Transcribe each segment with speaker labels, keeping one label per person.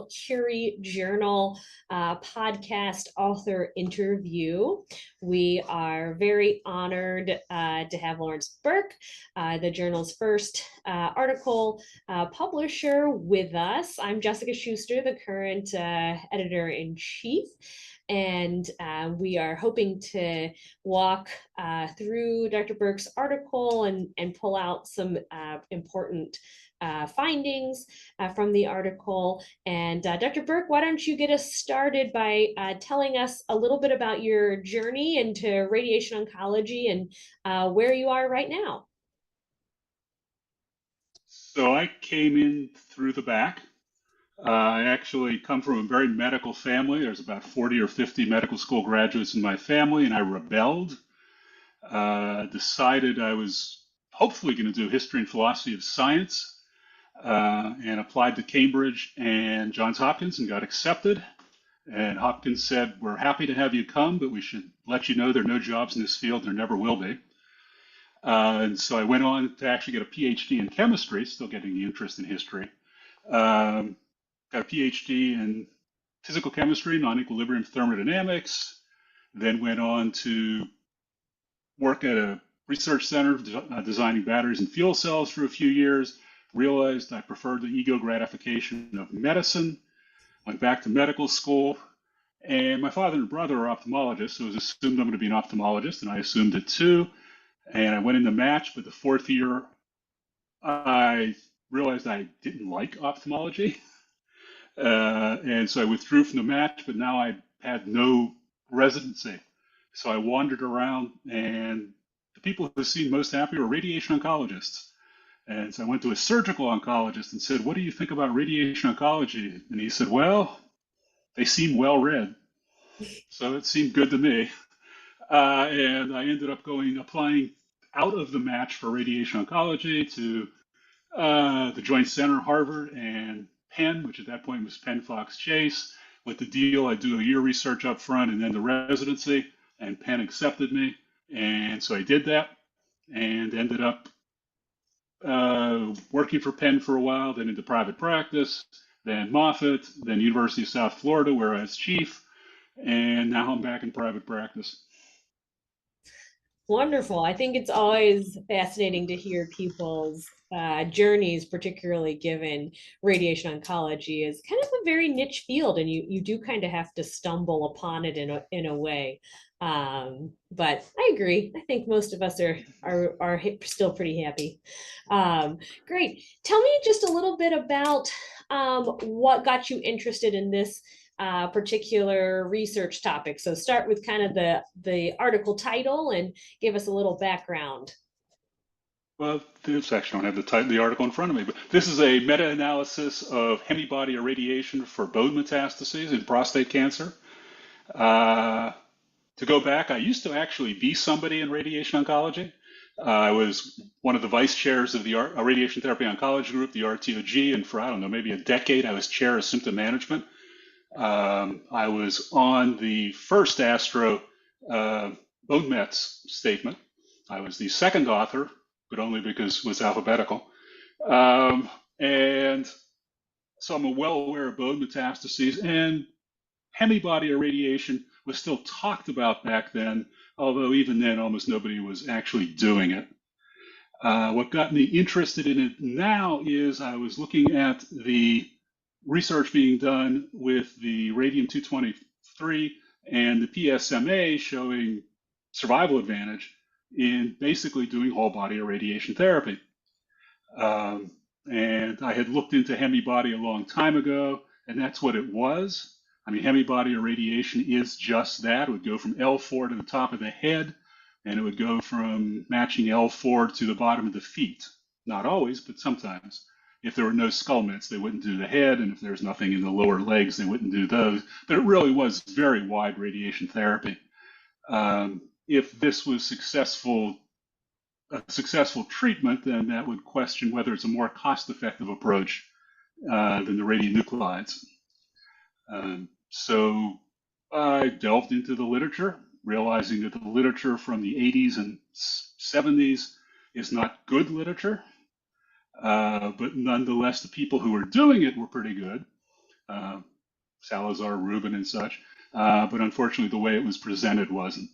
Speaker 1: inaugural CURiE Journal podcast author interview. We are very honored to have Lawrence Berk, the journal's first article publisher, with us. I'm Jessica Schuster, the current editor-in-chief. And we are hoping to walk through Dr. Berk's article and pull out some important findings from the article. And Dr. Berk, why don't you get us started by telling us a little bit about your journey into radiation oncology and where you are right now?
Speaker 2: So I came in through the back. I actually come from a very medical family. There's about 40 or 50 medical school graduates in my family, and I rebelled. Decided I was hopefully going to do history and philosophy of science, and applied to Cambridge and Johns Hopkins and got accepted. And Hopkins said, "We're happy to have you come, but we should let you know there are no jobs in this field. There never will be." And so I went on to actually get a PhD in chemistry, still getting the interest in history. Got a PhD in physical chemistry, non-equilibrium thermodynamics, then went on to work at a research center designing batteries and fuel cells for a few years, realized I preferred the ego gratification of medicine, went back to medical school, and my father and brother are ophthalmologists, so it was assumed I'm going to be an ophthalmologist, and I assumed it too. And I went in the match, but the fourth year, I realized I didn't like ophthalmology. And so I withdrew from the match, but now I had no residency. So I wandered around, and the people who seemed most happy were radiation oncologists. And so I went to a surgical oncologist and said, "What do you think about radiation oncology?" And he said, "Well, they seem well read." So it seemed good to me. And I ended up applying out of the match for radiation oncology to the Joint Center, Harvard, and Penn, which at that point was Penn Fox Chase. With the deal, I do a year research up front and then the residency, and Penn accepted me. And so I did that and ended up working for Penn for a while, then into private practice, then Moffitt, then University of South Florida, where I was chief, and now I'm back in private practice.
Speaker 1: Wonderful. I think it's always fascinating to hear people's journeys, particularly given radiation oncology is kind of a very niche field, and you do kind of have to stumble upon it in a way. But I agree. I think most of us are still pretty happy. Great. Tell me just a little bit about what got you interested in this particular research topic. So start with kind of the article title and give us a little background.
Speaker 2: Well, this actually don't have the article in front of me, but this is a meta-analysis of Hemibody Irradiation for bone metastases in prostate cancer. To go back, I used to actually be somebody in radiation oncology. I was one of the vice chairs of the Radiation Therapy Oncology Group, the RTOG, and for, I don't know, maybe a decade, I was chair of symptom management. I was on the first ACRO Bone Mets statement. I was the second author, but only because it was alphabetical. And so I'm well aware of bone metastases, and Hemibody irradiation was still talked about back then, although even then almost nobody was actually doing it. What got me interested in it now is I was looking at the research being done with the radium-223 and the PSMA showing survival advantage in basically doing whole body irradiation therapy. And I had looked into Hemibody a long time ago, and that's what it was. I mean, Hemibody irradiation is just that. It would go from L4 to the top of the head, and it would go from matching L4 to the bottom of the feet. Not always, but sometimes. If there were no skull mets, they wouldn't do the head, and if there's nothing in the lower legs, they wouldn't do those. But it really was very wide radiation therapy. If this was a successful treatment, then that would question whether it's a more cost-effective approach than the radionuclides. So I delved into the literature, realizing that the literature from the 80s and 70s is not good literature, but nonetheless, the people who were doing it were pretty good. uh, Salazar, Rubin, and such. But unfortunately, the way it was presented wasn't.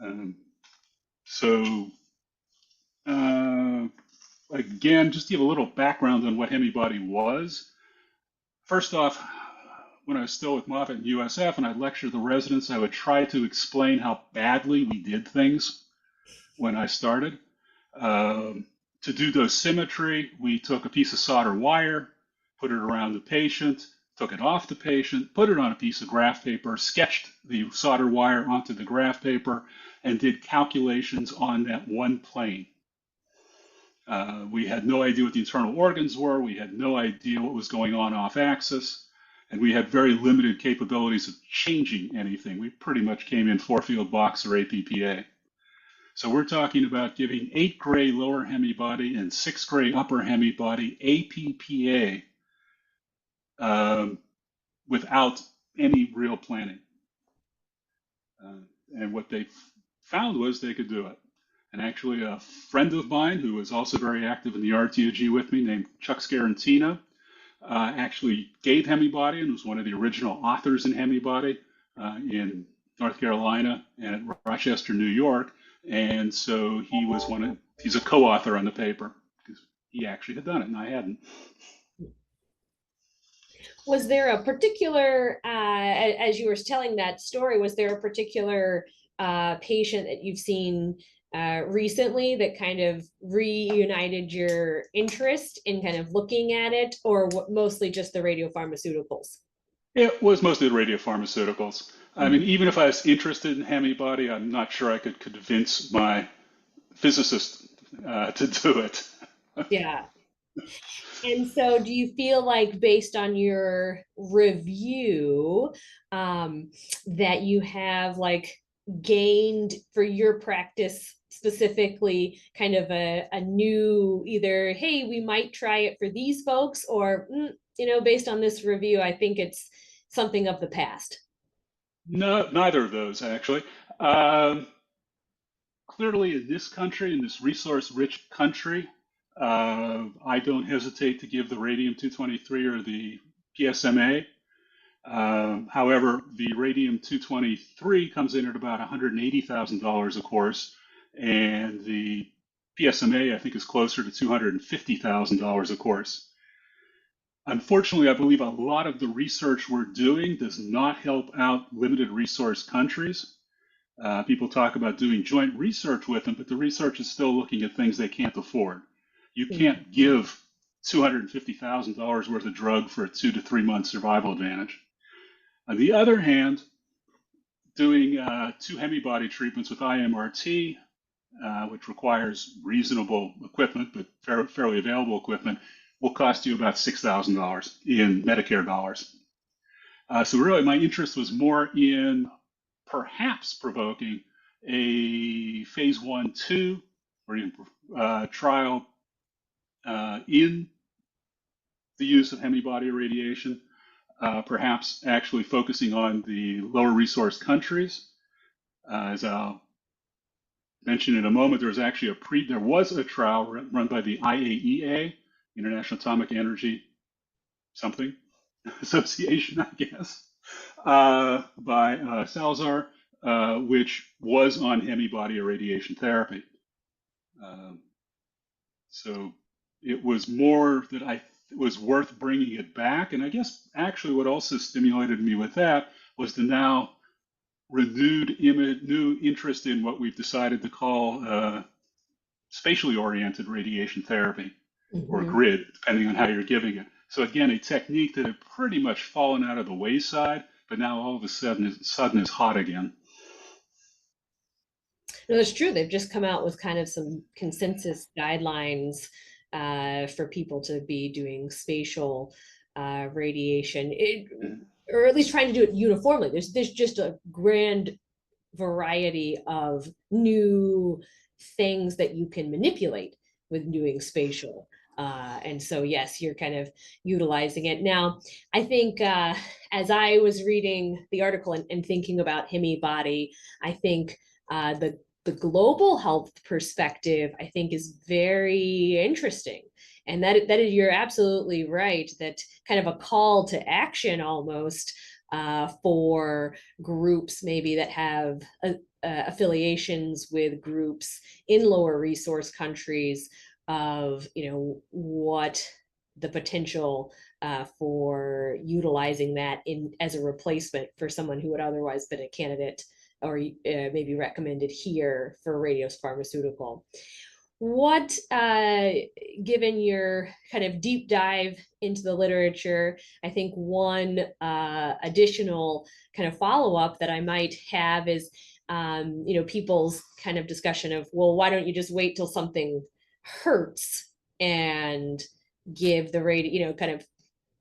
Speaker 2: Um, so again, just to give a little background on what Hemibody was. First off, when I was still with Moffitt and USF and I'd lecture the residents, I would try to explain how badly we did things when I started. To do dosimetry, we took a piece of solder wire, put it around the patient, took it off the patient, put it on a piece of graph paper, sketched the solder wire onto the graph paper, and did calculations on that one plane. We had no idea what the internal organs were. We had no idea what was going on off axis. And we had very limited capabilities of changing anything. We pretty much came in 4-field box or APPA. So we're talking about giving 8 gray lower hemibody and 6 gray upper hemibody APPA without any real planning. And what they found was they could do it. And actually, a friend of mine who was also very active in the RTOG with me, named Chuck Scarantino, actually gave Hemibody and was one of the original authors in Hemibody in North Carolina and at Rochester, New York. And so he's a co-author on the paper because he actually had done it and I hadn't.
Speaker 1: Was there a particular, as you were telling that story, was there a particular patient that you've seen recently that kind of reunited your interest in kind of looking at it, or mostly just the radiopharmaceuticals?
Speaker 2: It was mostly the radiopharmaceuticals. I mean, even if I was interested in Hemibody, I'm not sure I could convince my physicist to do it.
Speaker 1: Yeah. And so do you feel like based on your review, that you have like gained for your practice specifically kind of a new either, hey, we might try it for these folks, or, based on this review, I think it's something of the past?
Speaker 2: No, neither of those actually. Um, Clearly, in this country, in this resource-rich country, I don't hesitate to give the radium-223 or the PSMA. However, the radium-223 comes in at about $180,000 a course, and the PSMA, I think, is closer to $250,000 a course. Unfortunately, I believe a lot of the research we're doing does not help out limited resource countries. People talk about doing joint research with them, but the research is still looking at things they can't afford. You can't give $250,000 worth of drug for a 2 to 3 month survival advantage. On the other hand, doing 2 Hemibody treatments with IMRT, which requires reasonable equipment, but fairly available equipment, will cost you about $6,000 in Medicare dollars. So really, my interest was more in perhaps provoking a phase 1/2 or even trial in the use of Hemibody irradiation, perhaps actually focusing on the lower resource countries. As I'll mention in a moment, there was a trial run by the IAEA, International Atomic Energy something Association, I guess, by Salazar, which was on Hemibody irradiation therapy. So it was more that it was worth bringing it back. And I guess actually what also stimulated me with that was the now renewed new interest in what we've decided to call spatially oriented radiation therapy, or grid, depending on how you're giving it. So again, a technique that had pretty much fallen out of the wayside, but now all of a sudden is hot again.
Speaker 1: No, it's true. They've just come out with kind of some consensus guidelines for people to be doing spatial radiation, or at least trying to do it uniformly. There's just a grand variety of new things that you can manipulate with doing spatial. And so, yes, you're kind of utilizing it. Now, I think as I was reading the article and thinking about Hemibody, I think the the global health perspective, I think, is very interesting. And that is, you're absolutely right, that kind of a call to action almost for groups maybe that have affiliations with groups in lower resource countries of, what the potential for utilizing that as a replacement for someone who would otherwise been a candidate or maybe recommended here for radiopharmaceutical. What, given your kind of deep dive into the literature, I think one additional kind of follow-up that I might have is, people's kind of discussion of, well, why don't you just wait till something hurts and give the kind of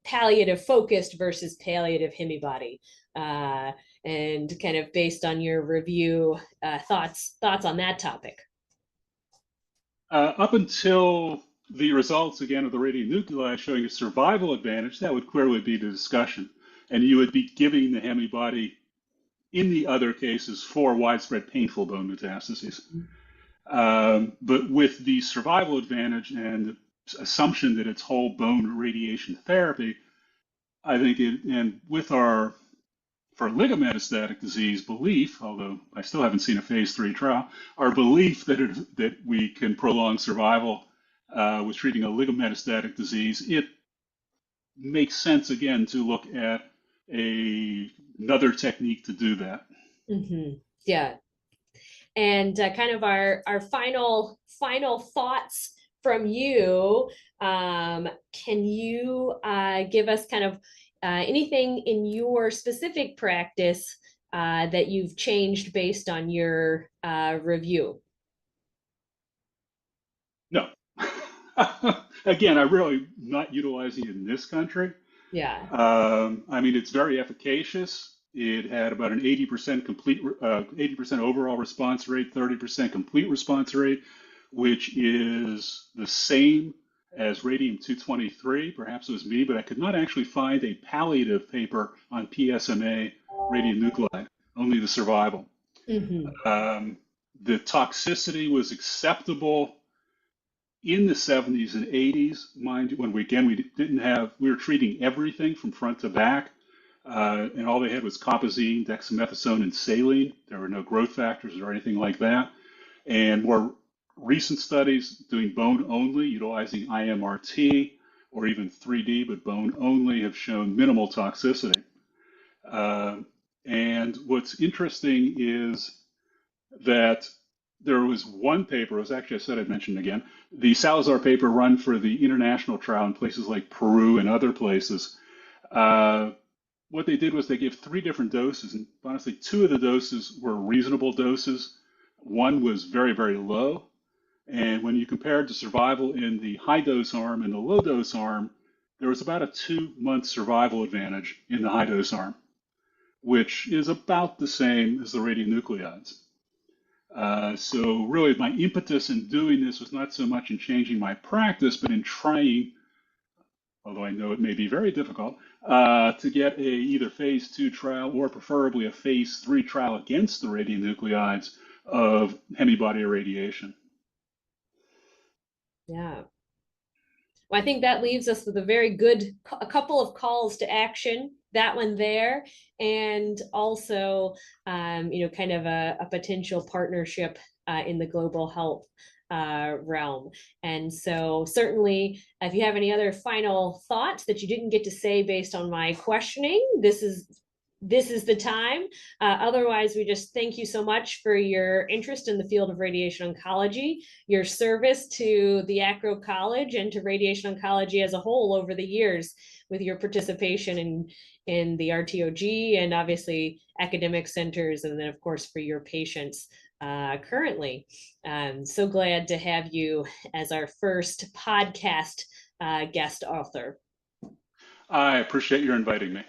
Speaker 1: palliative focused versus palliative Hemibody, and kind of based on your review, thoughts on that topic.
Speaker 2: Up until the results again of the radionuclide showing a survival advantage, that would clearly be the discussion, and you would be giving the Hemibody in the other cases for widespread painful bone metastases. But with the survival advantage and the assumption that it's whole bone radiation therapy, I think and with our, for oligometastatic disease belief, although I still haven't seen a phase 3 trial, our belief that we can prolong survival with treating oligometastatic disease, it makes sense again to look at another technique to do that.
Speaker 1: Mm-hmm. Yeah. And kind of our final thoughts from you. Can you give us kind of anything in your specific practice that you've changed based on your review?
Speaker 2: No. Again, I'm really not utilizing it in this country.
Speaker 1: Yeah.
Speaker 2: I mean, it's very efficacious. It had about an 80% 80% overall response rate, 30% complete response rate, which is the same as radium-223. Perhaps it was me, but I could not actually find a palliative paper on PSMA radionuclide, only the survival.
Speaker 1: Mm-hmm.
Speaker 2: The toxicity was acceptable in the 70s and 80s, mind you, when we were treating everything from front to back, and all they had was copazine, dexamethasone, and saline. There were no growth factors or anything like that. And more recent studies doing bone only, utilizing IMRT or even 3D, but bone only, have shown minimal toxicity. And what's interesting is that there was one paper, it was actually, I said I'd mention again, the Salazar paper run for the international trial in places like Peru and other places. What they did was they gave 3 different doses, and honestly, 2 of the doses were reasonable doses. One was very, very low. And when you compared the survival in the high dose arm and the low dose arm, there was about a 2-month survival advantage in the high dose arm, which is about the same as the radionuclides. So really my impetus in doing this was not so much in changing my practice, but in trying, although I know it may be very difficult, to get either phase 2 trial or preferably a phase 3 trial against the radionuclides of Hemibody irradiation.
Speaker 1: Yeah. Well, I think that leaves us with a couple of calls to action, that one there, and also, kind of a potential partnership in the global health realm. And so certainly, if you have any other final thoughts that you didn't get to say based on my questioning, this is the time. Otherwise, we just thank you so much for your interest in the field of radiation oncology, your service to the ACRO College and to radiation oncology as a whole over the years, with your participation in the RTOG and obviously academic centers, and then of course for your patients currently. So glad to have you as our first podcast guest author.
Speaker 2: I appreciate your inviting me.